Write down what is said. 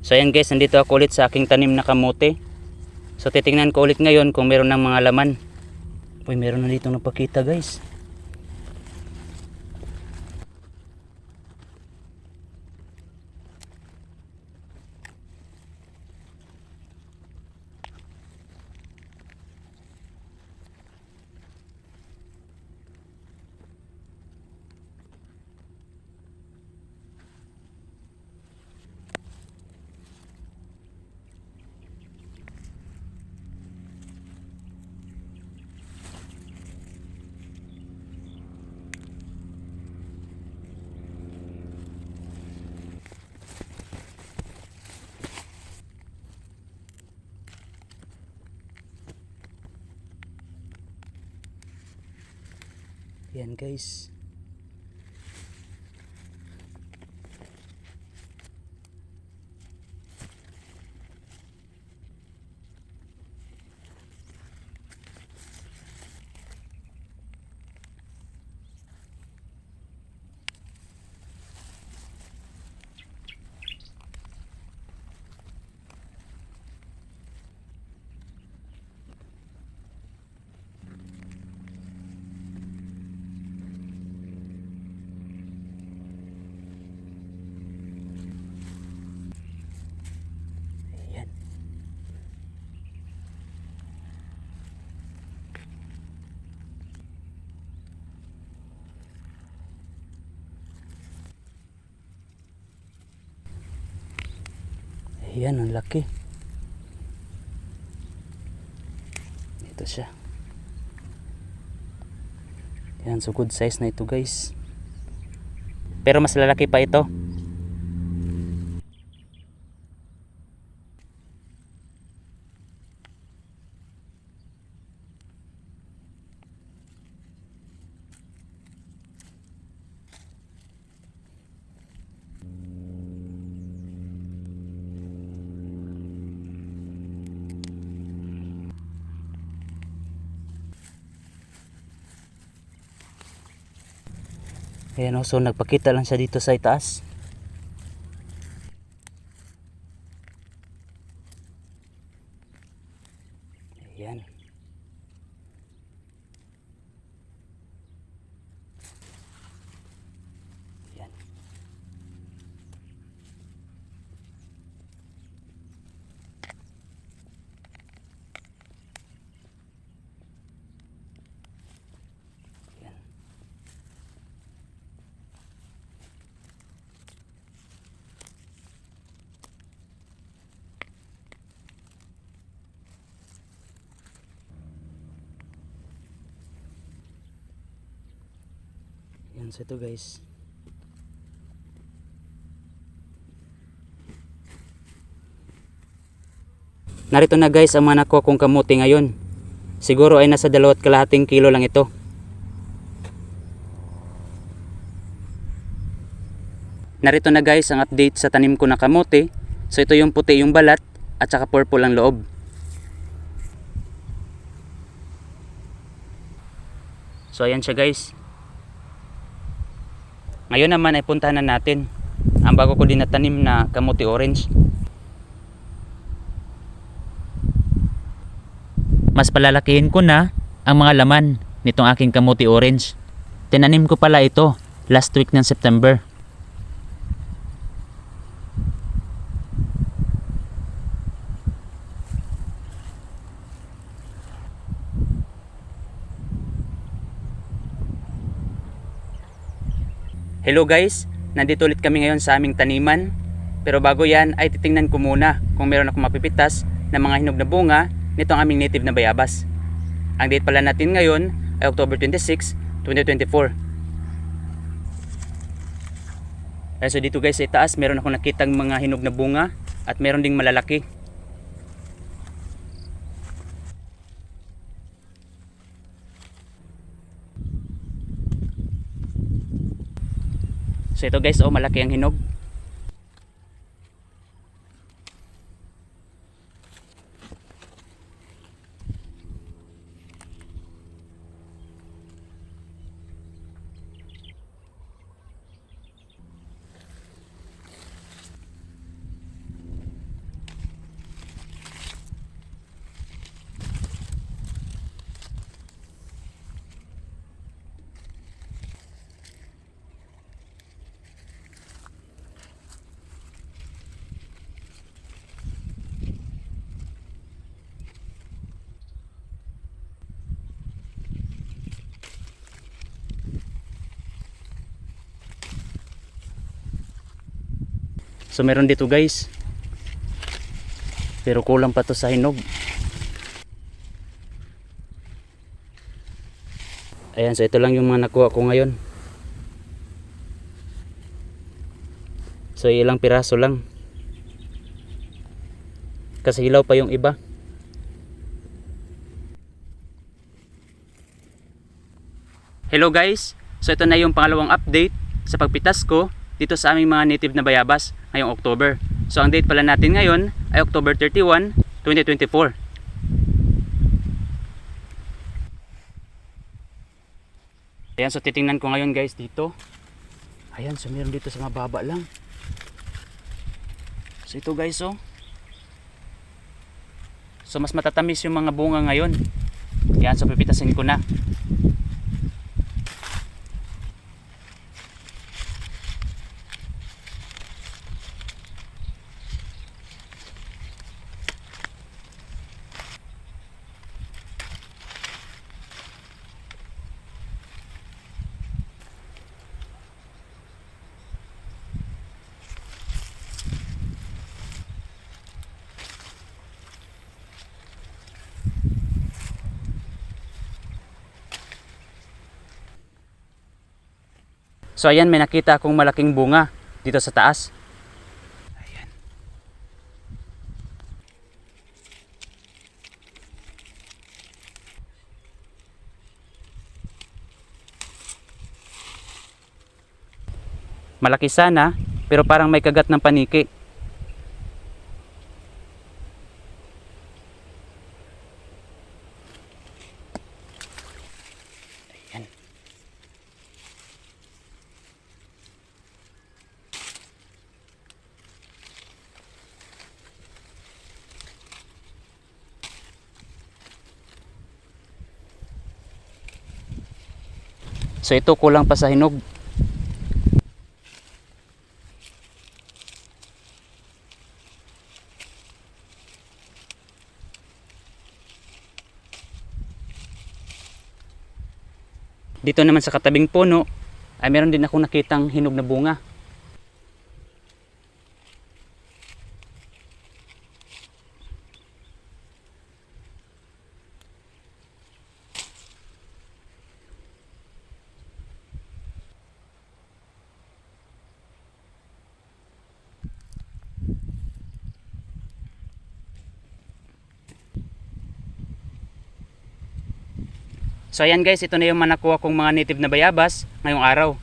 So ayan guys, nandito ako ulit sa aking tanim na kamote. So titingnan ko ulit ngayon kung meron ng mga laman. Uy, meron na dito napakita guys. Yan guys. Yan. Ayan, ang laki. Ito siya. Yan, so good size na ito guys. Pero mas lalaki pa ito. Ayan o, so nagpakita lang siya dito sa itaas. Ayan. Ayan. Ayan. Yan, so ito guys. Narito na guys ang mga nakuha kong kamote ngayon. Siguro ay nasa 2.5 kilo lang ito. Narito na guys ang update sa tanim ko na kamote. So ito yung puti yung balat at saka purple ang loob. So ayan siya guys. Ngayon naman ay puntahan na natin ang bago ko din natanim na kamote orange. Mas palalakihin ko na ang mga laman nitong aking kamote orange. Tinanim ko pala ito last week ng September. Hello guys, nandito ulit kami ngayon sa aming taniman. Pero bago yan ay titingnan ko muna kung meron akong mapipitas na mga hinog na bunga nitong aming native na bayabas. Ang date pala natin ngayon ay October 26, 2024. So dito guys sa itaas meron akong nakitang mga hinog na bunga at meron ding malalaki. So ito guys, oh, malaki ang hinog. So meron dito guys. Pero kulang pa to sa hinog. Ayan, so ito lang yung mga nakuha ko ngayon. So ilang piraso lang. Kasi hilaw pa yung iba. Hello guys! So ito na yung pangalawang update sa pagpitas ko dito sa aming mga native na bayabas ngayong October. So ang date pala natin ngayon ay October 31, 2024. Ayan, so titingnan ko ngayon guys dito. Ayan, so meron dito sa mababa lang. So ito guys, oh. So mas matatamis yung mga bunga ngayon. Ayan, so pipitasin ko na. So ayan, may nakita akong malaking bunga dito sa taas. Ayan. Malaki sana, pero parang may kagat ng paniki. Ayan. So ito kulang pa sa hinog. Dito naman sa katabing puno ay meron din akong nakitang hinog na bunga. So ayan guys, ito na yung nakuha kong mga native na bayabas ngayong araw.